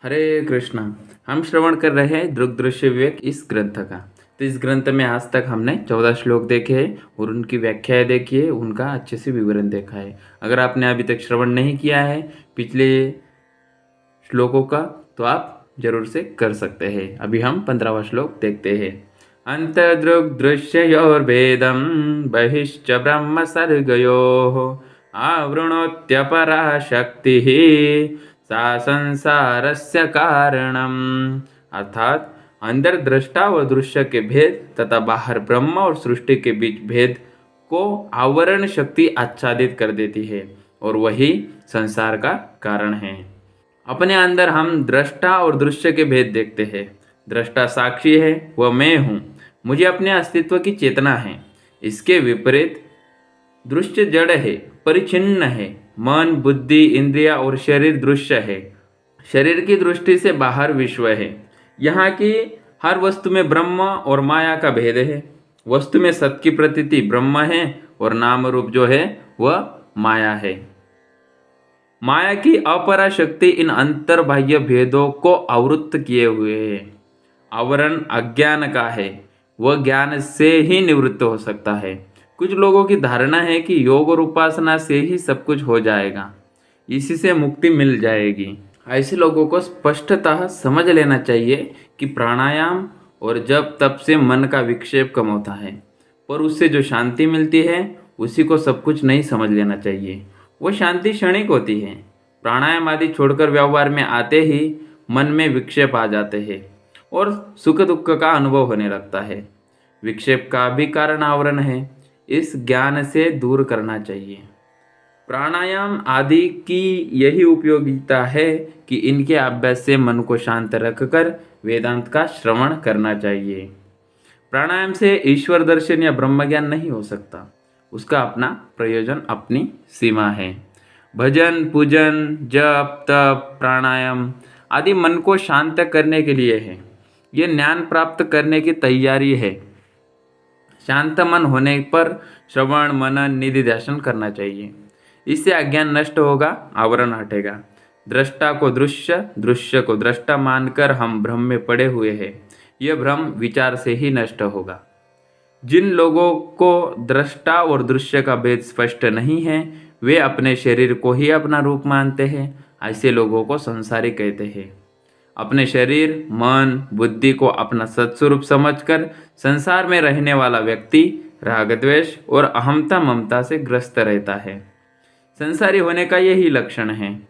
हरे कृष्णा। हम श्रवण कर रहे हैं दृग दृश्य विवेक इस ग्रंथ का। तो इस ग्रंथ में आज तक हमने 14 श्लोक देखे हैं और उनकी व्याख्याएं देखी है, उनका अच्छे से विवरण देखा है। अगर आपने अभी तक श्रवण नहीं किया है पिछले श्लोकों का तो आप जरूर से कर सकते हैं। अभी हम 15वां श्लोक देखते हैं। अंतर्दृग दृश्ययोर्भेदं बहिश्च ब्रह्म सर्गयोः आवृणोत्यपरा शक्तिः सा संसारस्य कारणम। अर्थात अंदर दृष्टा और दृश्य के भेद तथा बाहर ब्रह्म और सृष्टि के बीच भेद को आवरण शक्ति आच्छादित कर देती है और वही संसार का कारण है। अपने अंदर हम दृष्टा और दृश्य के भेद देखते हैं। दृष्टा साक्षी है, वह मैं हूँ, मुझे अपने अस्तित्व की चेतना है। इसके विपरीत दृश्य जड़ है, परिचिन्न है। मन, बुद्धि, इंद्रिया और शरीर दृश्य है। शरीर की दृष्टि से बाहर विश्व है। यहाँ की हर वस्तु में ब्रह्म और माया का भेद है। वस्तु में सत की प्रतीति ब्रह्म है और नाम रूप जो है वह माया है। माया की अपरा शक्ति इन अंतर बाह्य भेदों को आवृत्त किए हुए है। आवरण अज्ञान का है, वह ज्ञान से ही निवृत्त हो सकता है। कुछ लोगों की धारणा है कि योग और उपासना से ही सब कुछ हो जाएगा, इसी से मुक्ति मिल जाएगी। ऐसे लोगों को स्पष्टतः समझ लेना चाहिए कि प्राणायाम और जप तप से मन का विक्षेप कम होता है, पर उससे जो शांति मिलती है उसी को सब कुछ नहीं समझ लेना चाहिए। वो शांति क्षणिक होती है। प्राणायाम आदि छोड़कर व्यवहार में आते ही मन में विक्षेप आ जाते हैं और सुख दुख का अनुभव होने लगता है। विक्षेप का भी कारण आवरण है, इस ज्ञान से दूर करना चाहिए। प्राणायाम आदि की यही उपयोगिता है कि इनके अभ्यास से मन को शांत रखकर वेदांत का श्रवण करना चाहिए। प्राणायाम से ईश्वर दर्शन या ब्रह्म ज्ञान नहीं हो सकता, उसका अपना प्रयोजन, अपनी सीमा है। भजन, पूजन, जप, तप, प्राणायाम आदि मन को शांत करने के लिए है। ये ज्ञान प्राप्त करने की तैयारी है। शांत मन होने पर श्रवण, मनन, निधि ध्यान करना चाहिए। इससे अज्ञान नष्ट होगा, आवरण हटेगा। दृष्टा को दृश्य, दृश्य को दृष्टा मानकर हम भ्रम में पड़े हुए हैं। यह भ्रम विचार से ही नष्ट होगा। जिन लोगों को दृष्टा और दृश्य का भेद स्पष्ट नहीं है, वे अपने शरीर को ही अपना रूप मानते हैं। ऐसे लोगों को संसारी कहते हैं। अपने शरीर, मन, बुद्धि को अपना सत्स्वरूप समझकर संसार में रहने वाला व्यक्ति राग द्वेष और अहमता ममता से ग्रस्त रहता है। संसारी होने का यही लक्षण है।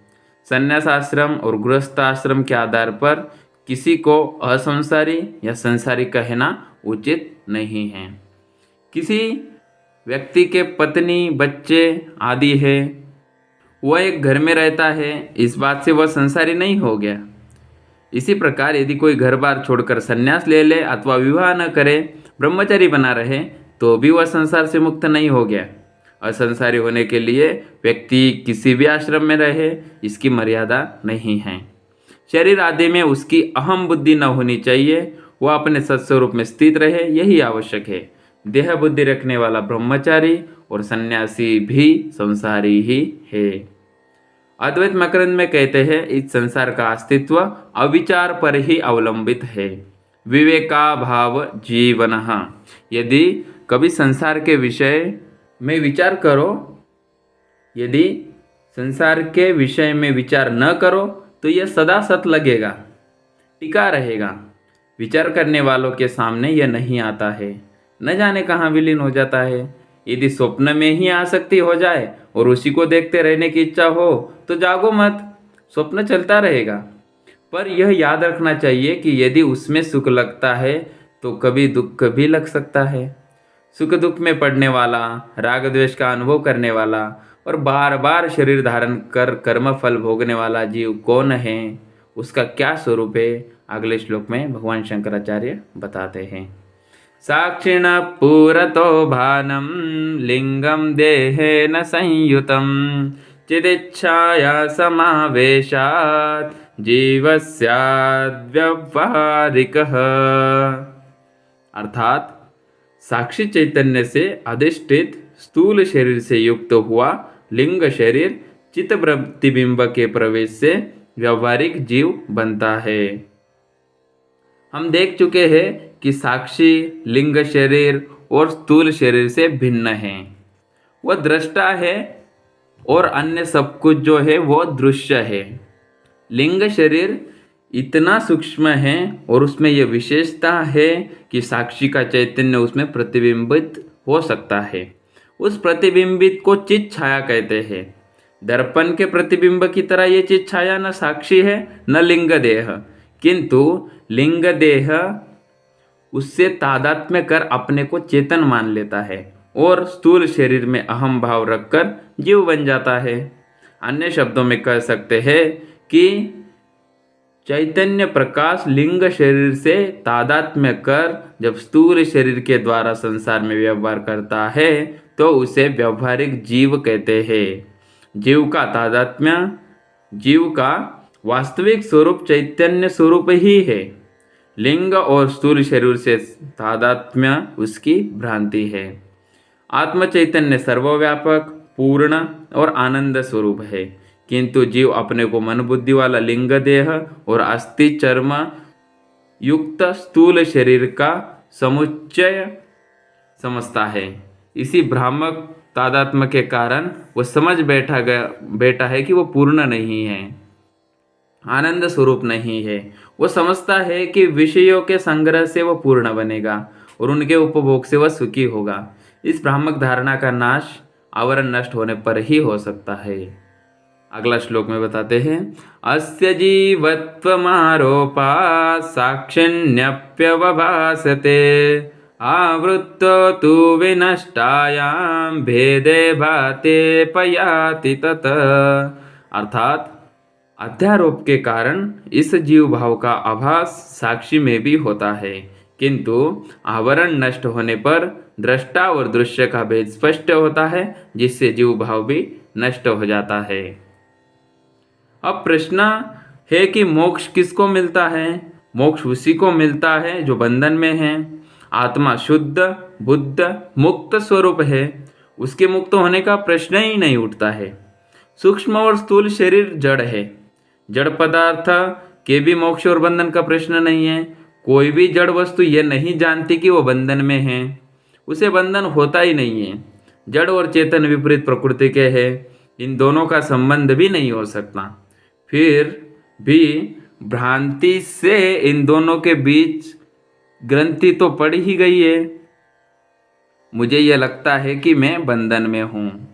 संन्यास आश्रम और गृहस्थ आश्रम के आधार पर किसी को असंसारी या संसारी कहना उचित नहीं है। किसी व्यक्ति के पत्नी, बच्चे आदि है, वह एक घर में रहता है, इस बात से वह संसारी नहीं हो गया। इसी प्रकार यदि कोई घर बार छोड़कर संन्यास ले ले अथवा विवाह न करे, ब्रह्मचारी बना रहे, तो भी वह संसार से मुक्त नहीं हो गया। असंसारी होने के लिए व्यक्ति किसी भी आश्रम में रहे, इसकी मर्यादा नहीं है। शरीर आदि में उसकी अहम बुद्धि न होनी चाहिए, वह अपने सत्स्वरूप में स्थित रहे, यही आवश्यक है। देह बुद्धि रखने वाला ब्रह्मचारी और सन्यासी भी संसारी ही है। अद्वैत मकरंद में कहते हैं, इस संसार का अस्तित्व अविचार पर ही अवलंबित है। विवेका भाव जीवनः। यदि कभी संसार के विषय में विचार करो, यदि संसार के विषय में विचार न करो तो यह सदा सत लगेगा, टिका रहेगा। विचार करने वालों के सामने यह नहीं आता है, न जाने कहाँ विलीन हो जाता है। यदि स्वप्न में ही आसक्ति हो जाए और उसी को देखते रहने की इच्छा हो तो जागो मत, स्वप्न चलता रहेगा। पर यह याद रखना चाहिए कि यदि उसमें सुख लगता है तो कभी दुख भी लग सकता है। सुख दुख में पड़ने वाला, राग द्वेष का अनुभव करने वाला और बार बार शरीर धारण कर कर्म फल भोगने वाला जीव कौन है, उसका क्या स्वरूप है, अगले श्लोक में भगवान शंकराचार्य बताते हैं। साक्षिण पुरतो भानम लिंगम देहेन संयुतम चिदिच्छाया समावेशात् जीवस्याद्व्यवहारिकः। अर्थात साक्षी चैतन्य से अधिष्ठित स्थूल शरीर से युक्त हुआ लिंग शरीर चित्त प्रतिबिंब के प्रवेश से व्यवहारिक जीव बनता है। हम देख चुके हैं कि साक्षी लिंग शरीर और स्थूल शरीर से भिन्न है। वह दृष्टा है और अन्य सब कुछ जो है वो दृश्य है। लिंग शरीर इतना सूक्ष्म है और उसमें यह विशेषता है कि साक्षी का चैतन्य उसमें प्रतिबिंबित हो सकता है। उस प्रतिबिंबित को चित छाया कहते हैं। दर्पण के प्रतिबिंब की तरह ये चित छाया न साक्षी है न लिंग देह, किंतु लिंग देह उससे तादात्म्य कर अपने को चेतन मान लेता है और स्थूल शरीर में अहम भाव रखकर जीव बन जाता है। अन्य शब्दों में कह सकते हैं कि चैतन्य प्रकाश लिंग शरीर से तादात्म्य कर जब स्थूल शरीर के द्वारा संसार में व्यवहार करता है तो उसे व्यवहारिक जीव कहते हैं। जीव का तादात्म्य, जीव का वास्तविक स्वरूप चैतन्य स्वरूप ही है। लिंग और स्थूल शरीर से तादात्म्य उसकी भ्रांति है। आत्म चैतन्य सर्वव्यापक, पूर्ण और आनंद स्वरूप है, किंतु जीव अपने को मन बुद्धि वाला लिंग देह और अस्थि चर्म युक्त स्थूल शरीर का समुच्चय समझता है। इसी भ्रामक तादात्म्य के कारण वह समझ बैठा है कि वो पूर्ण नहीं है, आनंद स्वरूप नहीं है। वो समझता है कि विषयों के संग्रह से वह पूर्ण बनेगा और उनके उपभोग से वह सुखी होगा। इस भ्रामक धारणा का नाश आवरण नष्ट होने पर ही हो सकता है। अगला श्लोक में बताते हैं, अस्य जीवत्वमारोपा साक्षिण्यप्यवभासते आवृत्तो तु विनष्टायां भेदे भाते पयाति तत। अर्थात अध्यारोप के कारण इस जीव भाव का आभास साक्षी में भी होता है, किंतु आवरण नष्ट होने पर दृष्टा और दृश्य का भेद स्पष्ट होता है, जिससे जीव भाव भी नष्ट हो जाता है। अब प्रश्न है कि मोक्ष किसको मिलता है? मोक्ष उसी को मिलता है जो बंधन में है। आत्मा शुद्ध बुद्ध मुक्त स्वरूप है, उसके मुक्त होने का प्रश्न ही नहीं उठता है। सूक्ष्म और स्थूल शरीर जड़ है, जड़ पदार्थ के भी मोक्ष और बंधन का प्रश्न नहीं है। कोई भी जड़ वस्तु यह नहीं जानती कि वो बंधन में है, उसे बंधन होता ही नहीं है। जड़ और चेतन विपरीत प्रकृति के हैं, इन दोनों का संबंध भी नहीं हो सकता। फिर भी भ्रांति से इन दोनों के बीच ग्रंथि तो पड़ ही गई है। मुझे यह लगता है कि मैं बंधन में हूँ।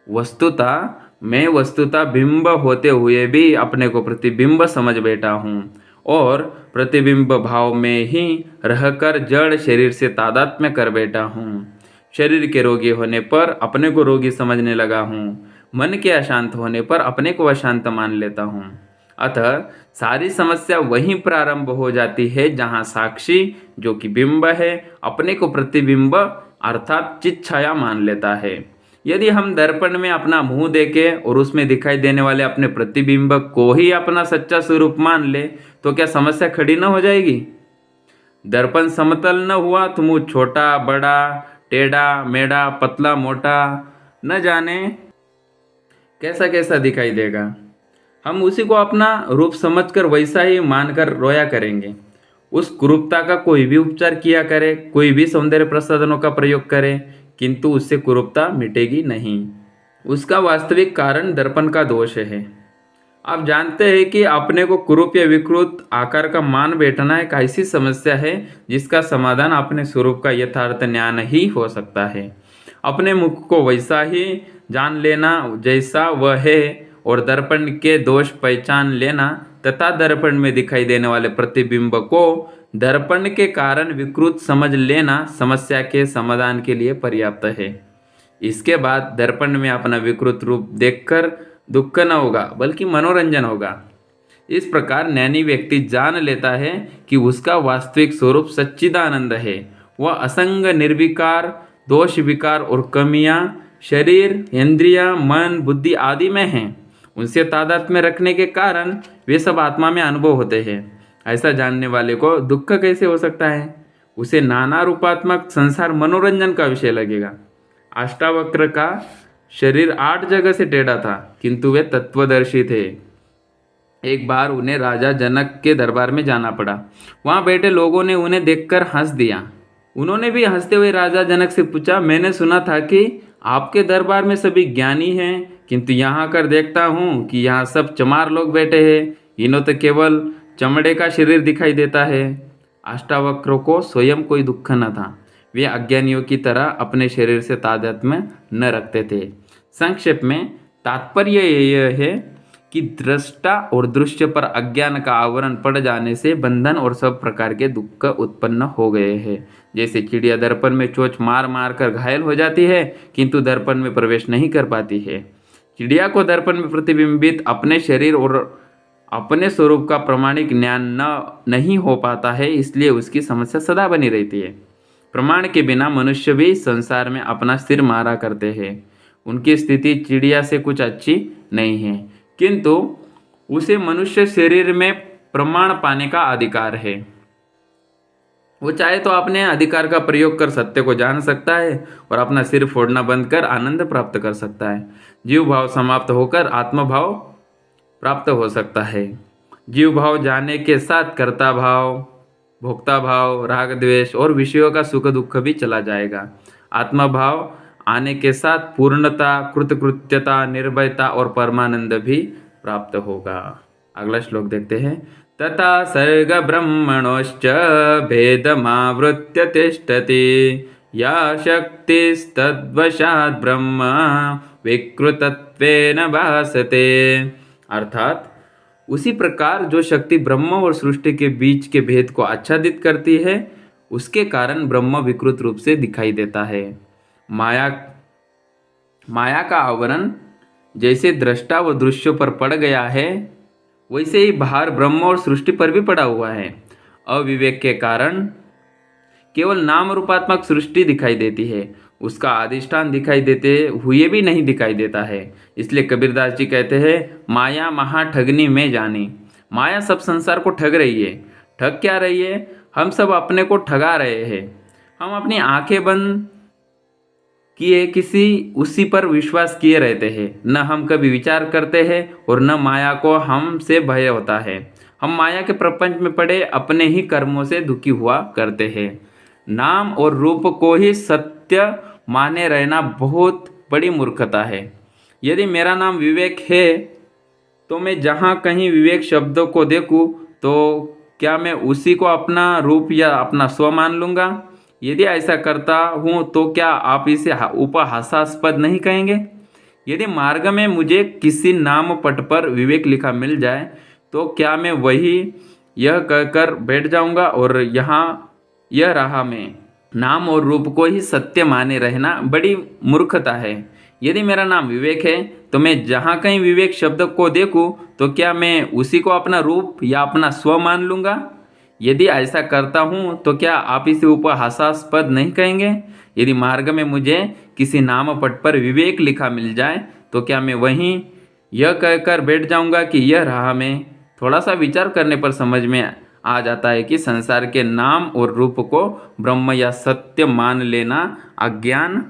वस्तुतः बिंब होते हुए भी अपने को प्रतिबिंब समझ बैठा हूँ और प्रतिबिंब भाव में ही रहकर जड़ शरीर से तादात्म्य कर बैठा हूँ। शरीर के रोगी होने पर अपने को रोगी समझने लगा हूँ, मन के अशांत होने पर अपने को अशांत मान लेता हूँ। अतः सारी समस्या वहीं प्रारंभ हो जाती है जहाँ साक्षी जो कि बिंब है अपने को प्रतिबिंब अर्थात चित छाया मान लेता है। यदि हम दर्पण में अपना मुंह देखें और उसमें दिखाई देने वाले अपने प्रतिबिंब को ही अपना सच्चा स्वरूप मान ले तो क्या समस्या खड़ी न हो जाएगी? दर्पण समतल न हुआ तो मुंह छोटा बड़ा, टेढ़ा मेढ़ा, पतला मोटा, न जाने कैसा कैसा दिखाई देगा। हम उसी को अपना रूप समझकर वैसा ही मानकर रोया करेंगे। उस कुरूपता का कोई भी उपचार किया करे, कोई भी सौंदर्य प्रसाधनों का प्रयोग करे, किंतु उससे कुरूपता मिटेगी नहीं। उसका वास्तविक कारण दर्पण का दोष है। आप जानते हैं कि अपने को कुरूप या विकृत आकार का मान बैठना एक ऐसी समस्या है जिसका समाधान अपने स्वरूप का यथार्थ ज्ञान ही हो सकता है। अपने मुख को वैसा ही जान लेना जैसा वह है और दर्पण के दोष पहचान लेना तथा दर्पण में दिखाई देने वाले प्रतिबिंब को दर्पण के कारण विकृत समझ लेना समस्या के समाधान के लिए पर्याप्त है। इसके बाद दर्पण में अपना विकृत रूप देखकर दुख न होगा बल्कि मनोरंजन होगा। इस प्रकार ज्ञानी व्यक्ति जान लेता है कि उसका वास्तविक स्वरूप सच्चिदानंद है। वह असंग निर्विकार, दोष विकार और कमियां शरीर इंद्रिया मन बुद्धि आदि में हैं, उनसे तादात्म्य में रखने के कारण वे सब आत्मा में अनुभव होते हैं। ऐसा जानने वाले को दुख कैसे हो सकता है? उसे नाना रूपात्मक संसार मनोरंजन का विषय लगेगा। अष्टावक्र का शरीर 8 जगह से टेढ़ा था, किंतु वे तत्वदर्शी थे। एक बार उन्हें राजा जनक के दरबार में जाना पड़ा। वहाँ बैठे लोगों ने उन्हें देखकर हंस दिया। उन्होंने भी हंसते हुए राजा जनक से पूछा, मैंने सुना था कि आपके दरबार में सभी ज्ञानी हैं, किंतु यहाँ कर देखता हूँ कि यहाँ सब चमार लोग बैठे हैं। इन्हों तो केवल चमड़े का शरीर दिखाई देता है। अष्टावक्रों को स्वयं कोई दुख न था। वे अज्ञानियों की तरह अपने शरीर से तादात्म्य न रखते थे। संक्षेप में तात्पर्य यह है कि दृष्टा और दृश्य पर अज्ञान का आवरण पड़ जाने से बंधन और सब प्रकार के दुख उत्पन्न हो गए हैं। जैसे चिड़िया दर्पण में चोंच मार मार कर घायल हो जाती है, किंतु दर्पण में प्रवेश नहीं कर पाती है। चिड़िया को दर्पण में प्रतिबिंबित अपने शरीर और अपने स्वरूप का प्रमाणिक ज्ञान नहीं हो पाता है, इसलिए उसकी समस्या सदा बनी रहती है। प्रमाण के बिना मनुष्य भी संसार में अपना सिर मारा करते हैं। उनकी स्थिति चिड़िया से कुछ अच्छी नहीं है, किंतु उसे मनुष्य शरीर में प्रमाण पाने का अधिकार है। वो चाहे तो अपने अधिकार का प्रयोग कर सत्य को जान सकता है और अपना सिर फोड़ना बंद कर आनंद प्राप्त कर सकता है। जीव भाव समाप्त होकर आत्म भाव प्राप्त हो सकता है। जीव भाव जाने के साथ कर्ता भाव, भोक्ता भाव, राग द्वेष और विषयों का सुख दुख भी चला जाएगा। आत्मा भाव आने के साथ पूर्णता, कृतकृत्यता, निर्भयता और परमानंद भी प्राप्त होगा। अगला श्लोक देखते हैं। तथा सर्ग ब्रह्मणोश्च भेदमावृत्य तिष्ठति या शक्तिस्तद्वशात् ब्रह्म विकृतत्वेन भासते। अर्थात उसी प्रकार जो शक्ति ब्रह्म और सृष्टि के बीच के भेद को आच्छादित करती है, उसके कारण ब्रह्म विकृत रूप से दिखाई देता है। माया का आवरण जैसे दृष्टा व दृश्य पर पड़ गया है, वैसे ही बाहर ब्रह्म और सृष्टि पर भी पड़ा हुआ है। अविवेक के कारण केवल नाम रूपात्मक सृष्टि दिखाई देती है, उसका अधिष्ठान दिखाई देते हुए भी नहीं दिखाई देता है। इसलिए कबीरदास जी कहते हैं, माया महा ठगनी में जानी। माया सब संसार को ठग रही है। ठग क्या रही है? हम सब अपने को ठगा रहे हैं। हम अपनी आंखें बंद किए किसी उसी पर विश्वास किए रहते हैं। न हम कभी विचार करते हैं और न माया को हमसे भय होता है। हम माया के प्रपंच में पड़े अपने ही कर्मों से दुखी हुआ करते हैं। नाम और रूप को ही सत्य माने रहना बहुत बड़ी मूर्खता है। यदि मेरा नाम विवेक है तो मैं जहाँ कहीं विवेक शब्दों को देखूँ तो क्या मैं उसी को अपना रूप या अपना स्व मान लूँगा? यदि ऐसा करता हूँ तो क्या आप इसे उपहासास्पद नहीं कहेंगे? यदि मार्ग में मुझे किसी नाम पट पर विवेक लिखा मिल जाए तो क्या मैं वही यह कहकर बैठ जाऊँगा और यह रहा मैं? नाम और रूप को ही सत्य माने रहना बड़ी मूर्खता है। यदि मेरा नाम विवेक है तो मैं जहाँ कहीं विवेक शब्द को देखूँ तो क्या मैं उसी को अपना रूप या अपना स्व मान लूँगा? यदि ऐसा करता हूँ तो क्या आप इसे उपहासास्पद नहीं कहेंगे? यदि मार्ग में मुझे किसी नाम पट पर विवेक लिखा मिल जाए तो क्या मैं वहीं यह कहकर बैठ जाऊँगा कि यह रहा मैं? थोड़ा सा विचार करने पर समझ में आ जाता है कि संसार के नाम और रूप को ब्रह्म या सत्य मान लेना अज्ञान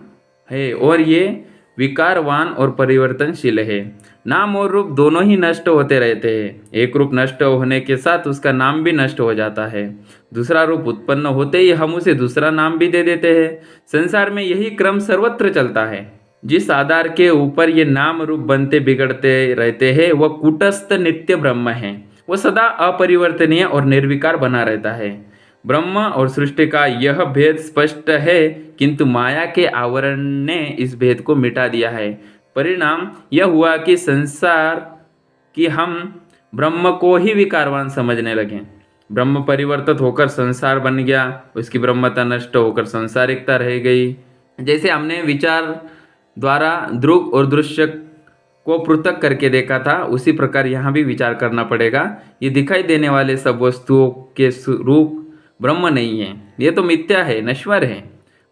है और ये विकारवान और परिवर्तनशील है। नाम और रूप दोनों ही नष्ट होते रहते हैं। एक रूप नष्ट होने के साथ उसका नाम भी नष्ट हो जाता है। दूसरा रूप उत्पन्न होते ही हम उसे दूसरा नाम भी दे देते हैं। संसार में यही क्रम सर्वत्र चलता है। जिस आधार के ऊपर ये नाम रूप बनते बिगड़ते रहते हैं वह कूटस्थ नित्य ब्रह्म है। वह सदा अपरिवर्तनीय और निर्विकार बना रहता है। ब्रह्म और सृष्टि का यह भेद स्पष्ट है, किंतु माया के आवरण ने इस भेद को मिटा दिया है। परिणाम यह हुआ कि संसार कि हम ब्रह्म को ही विकारवान समझने लगे। ब्रह्म परिवर्तित होकर संसार बन गया, उसकी ब्रह्मता नष्ट होकर संसारिकता रह गई। जैसे हमने विचार द्वारा दृग और दृश्य को पृथक करके देखा था, उसी प्रकार यहाँ भी विचार करना पड़ेगा। ये दिखाई देने वाले सब वस्तुओं के रूप ब्रह्म नहीं है, ये तो मिथ्या है, नश्वर है।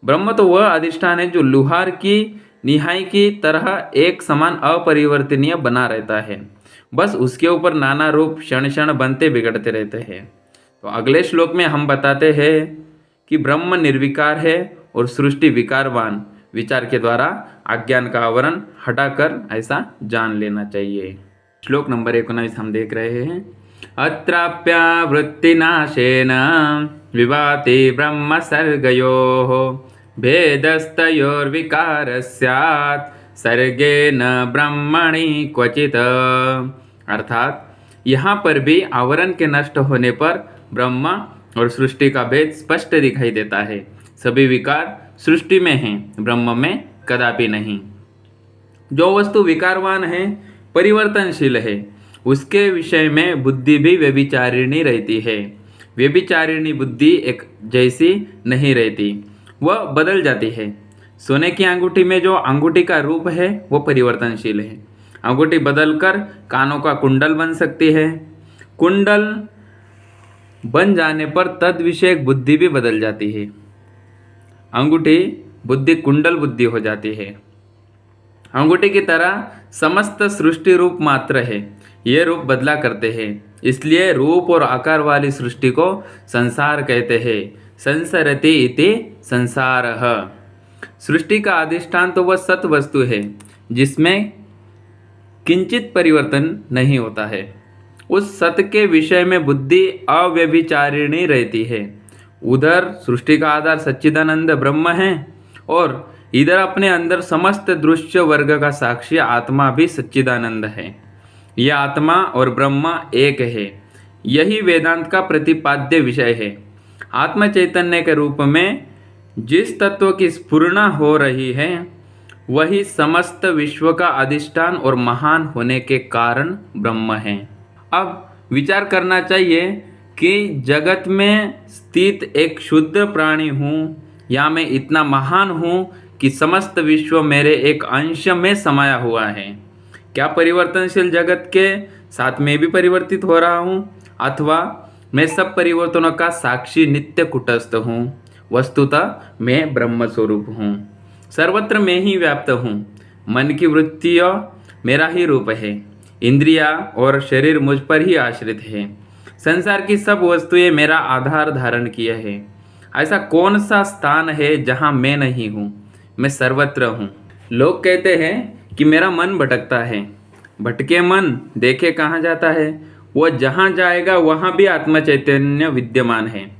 ब्रह्म तो वह अधिष्ठान है जो लुहार की निहाई की तरह एक समान अपरिवर्तनीय बना रहता है। बस उसके ऊपर नाना रूप क्षण क्षण बनते बिगड़ते रहते हैं। तो अगले श्लोक में हम बताते हैं कि ब्रह्म निर्विकार है और सृष्टि विकारवान। विचार के द्वारा अज्ञान का आवरण हटाकर ऐसा जान लेना चाहिए। श्लोक नंबर 19 हम देख रहे हैं। अत्राप्यावृत्तिनाशेन विवाते ब्रह्म सर्गयोः भेदस्तयोर्विकारस्यात् सर्गेन ब्रह्मणि क्वचित। अर्थात यहाँ पर भी आवरण के नष्ट होने पर ब्रह्म और सृष्टि का भेद स्पष्ट दिखाई देता है। सभी विकार सृष्टि में हैं, ब्रह्म में कदापि नहीं। जो वस्तु विकारवान है, परिवर्तनशील है, उसके विषय में बुद्धि भी व्यभिचारिणी रहती है। व्यभिचारिणी बुद्धि एक जैसी नहीं रहती, वह बदल जाती है। सोने की अंगूठी में जो अंगूठी का रूप है वो परिवर्तनशील है। अंगूठी बदलकर कानों का कुंडल बन सकती है। कुंडल बन जाने पर तद विषयक बुद्धि भी बदल जाती है। अंगूठी बुद्धि कुंडल बुद्धि हो जाती है। अंगूठी की तरह समस्त सृष्टि रूप मात्र है, ये रूप बदला करते हैं। इसलिए रूप और आकार वाली सृष्टि को संसार कहते हैं। संसरति इति संसारः। सृष्टि का अधिष्ठान तो वह सत वस्तु है जिसमें किंचित परिवर्तन नहीं होता है। उस सत के विषय में बुद्धि अव्यभिचारिणी रहती है। उधर सृष्टि का आधार सच्चिदानंद ब्रह्म है और इधर अपने अंदर समस्त दृश्य वर्ग का साक्षी आत्मा भी सच्चिदानंद है। यह आत्मा और ब्रह्म एक है। यही वेदांत का प्रतिपाद्य विषय है। आत्म चैतन्य के रूप में जिस तत्व की स्फुरना हो रही है वही समस्त विश्व का अधिष्ठान और महान होने के कारण ब्रह्म है। अब विचार करना चाहिए कि जगत में स्थित एक शुद्ध प्राणी हूँ या मैं इतना महान हूँ कि समस्त विश्व मेरे एक अंश में समाया हुआ है। क्या परिवर्तनशील जगत के साथ मैं भी परिवर्तित हो रहा हूँ, अथवा मैं सब परिवर्तनों का साक्षी नित्य कुटस्थ हूँ? वस्तुतः मैं ब्रह्म स्वरूप हूँ, सर्वत्र मैं ही व्याप्त हूँ। मन की वृत्तियों मेरा ही रूप है। इंद्रिया और शरीर मुझ पर ही आश्रित है। संसार की सब वस्तुएं मेरा आधार धारण किए हैं। ऐसा कौन सा स्थान है जहाँ मैं नहीं हूँ? मैं सर्वत्र हूँ। लोग कहते हैं कि मेरा मन भटकता है। भटके मन देखे कहाँ जाता है? वह जहाँ जाएगा वहाँ भी आत्मा चैतन्य विद्यमान है।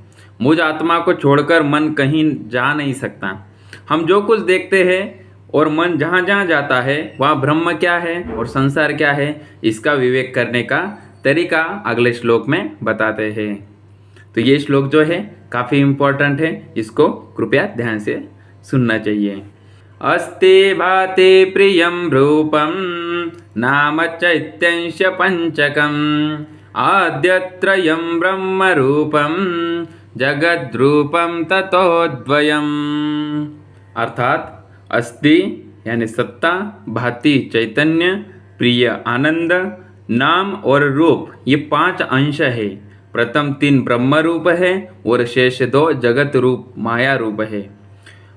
मुझ आत्मा को छोड़कर मन कहीं जा नहीं सकता। हम जो कुछ देखते हैं और मन जहाँ जहाँ जाता है वहाँ ब्रह्म क्या है और संसार क्या है, इसका विवेक करने का तरीका अगले श्लोक में बताते हैं। तो ये श्लोक जो है काफ़ी इम्पोर्टेंट है, इसको कृपया ध्यान से सुनना चाहिए। अस्ति भाति प्रियं रूपं नाम चैत्यंश पंचकम् आद्यत्रयं ब्रह्म रूपं जगद्रूपं ततोद्वयम्। अर्थात अस्ति यानी सत्ता, भाति चैतन्य, प्रिय आनंद, नाम और रूप, ये 5 अंश है। प्रथम 3 ब्रह्म रूप है और शेष 2 जगत रूप माया रूप है।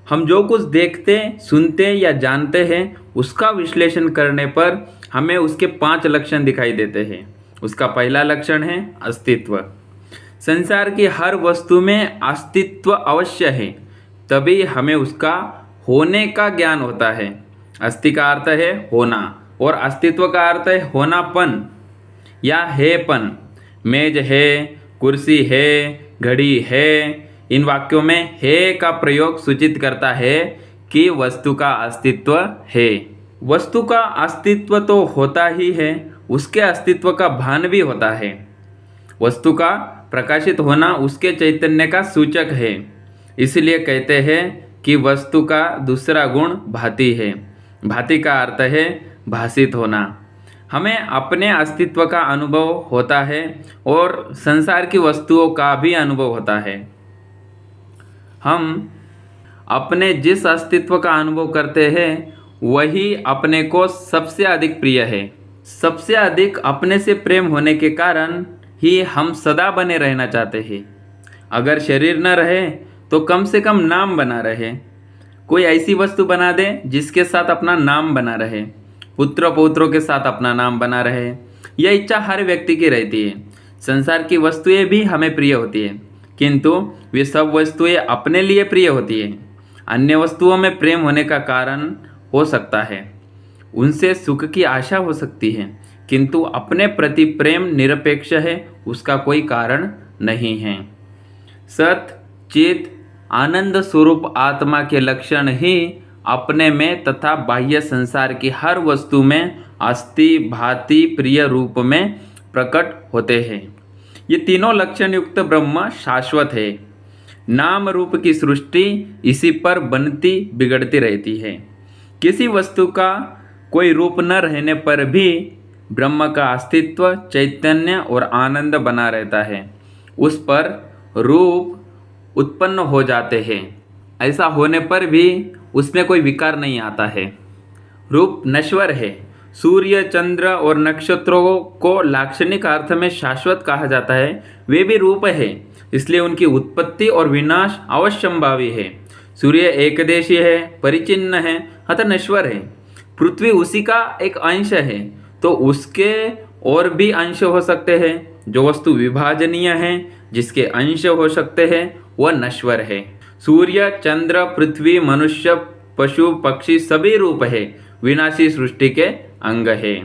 हम जो कुछ देखते, सुनते या जानते हैं उसका विश्लेषण करने पर हमें उसके 5 लक्षण दिखाई देते हैं। उसका पहला लक्षण है अस्तित्व। संसार की हर वस्तु में अस्तित्व अवश्य है, तभी हमें उसका होने का ज्ञान होता है। अस्ति का अर्थ है होना और अस्तित्व का अर्थ है होनापन या हेपन। मेज है, कुर्सी है, घड़ी है, इन वाक्यों में है का प्रयोग सूचित करता है कि वस्तु का अस्तित्व है। वस्तु का अस्तित्व तो होता ही है, उसके अस्तित्व का भान भी होता है। वस्तु का प्रकाशित होना उसके चैतन्य का सूचक है। इसलिए कहते हैं कि वस्तु का दूसरा गुण भाति है। भाति का अर्थ है भासित होना। हमें अपने अस्तित्व का अनुभव होता है और संसार की वस्तुओं का भी अनुभव होता है। हम अपने जिस अस्तित्व का अनुभव करते हैं वही अपने को सबसे अधिक प्रिय है। सबसे अधिक अपने से प्रेम होने के कारण ही हम सदा बने रहना चाहते हैं। अगर शरीर न रहे तो कम से कम नाम बना रहे। कोई ऐसी वस्तु बना दे जिसके साथ अपना नाम बना रहे। पुत्र पौत्रों के साथ अपना नाम बना रहे। यह इच्छा हर व्यक्ति की रहती है। संसार की वस्तुएं भी हमें प्रिय होती है, किंतु वे सब वस्तुएं अपने लिए प्रिय होती है। अन्य वस्तुओं में प्रेम होने का कारण हो सकता है उनसे सुख की आशा हो सकती है, किंतु अपने प्रति प्रेम निरपेक्ष है, उसका कोई कारण नहीं है। सत चित आनंद स्वरूप आत्मा के लक्षण ही अपने में तथा बाह्य संसार की हर वस्तु में अस्थि भांति प्रिय रूप में प्रकट होते हैं। ये तीनों लक्षण युक्त ब्रह्म शाश्वत है। नाम रूप की सृष्टि इसी पर बनती बिगड़ती रहती है। किसी वस्तु का कोई रूप न रहने पर भी ब्रह्म का अस्तित्व चैतन्य और आनंद बना रहता है। उस पर रूप उत्पन्न हो जाते हैं। ऐसा होने पर भी उसमें कोई विकार नहीं आता है। रूप नश्वर है। सूर्य चंद्र और नक्षत्रों को लाक्षणिक अर्थ में शाश्वत कहा जाता है। वे भी रूप है, इसलिए उनकी उत्पत्ति और विनाश अवश्यंभावी है। सूर्य एकदेशी है, परिचिन्न है, अतः नश्वर है। पृथ्वी उसी का एक अंश है, तो उसके और भी अंश हो सकते हैं। जो वस्तु विभाजनीय है, जिसके अंश हो सकते हैं, वह नश्वर है। सूर्य चंद्र पृथ्वी मनुष्य पशु पक्षी सभी रूप है, विनाशी सृष्टि के अंग है।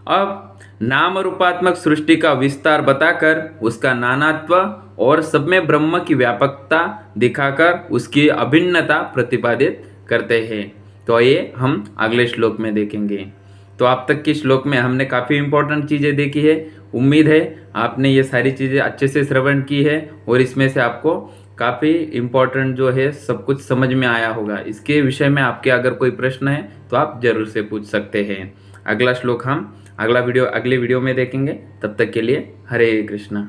अब नाम रूपात्मक सृष्टि का विस्तार बताकर उसका नानात्व और सब में ब्रह्म की व्यापकता दिखाकर उसकी अभिन्नता प्रतिपादित करते हैं। तो ये हम अगले श्लोक में देखेंगे। तो अब तक के श्लोक में हमने काफ़ी इंपॉर्टेंट चीज़ें देखी है। उम्मीद है आपने ये सारी चीज़ें अच्छे से श्रवण की है और इसमें से आपको काफ़ी इम्पोर्टेंट जो है सब कुछ समझ में आया होगा। इसके विषय में आपके अगर कोई प्रश्न है तो आप जरूर से पूछ सकते हैं। अगला श्लोक हम अगले वीडियो में देखेंगे। तब तक के लिए हरे कृष्णा।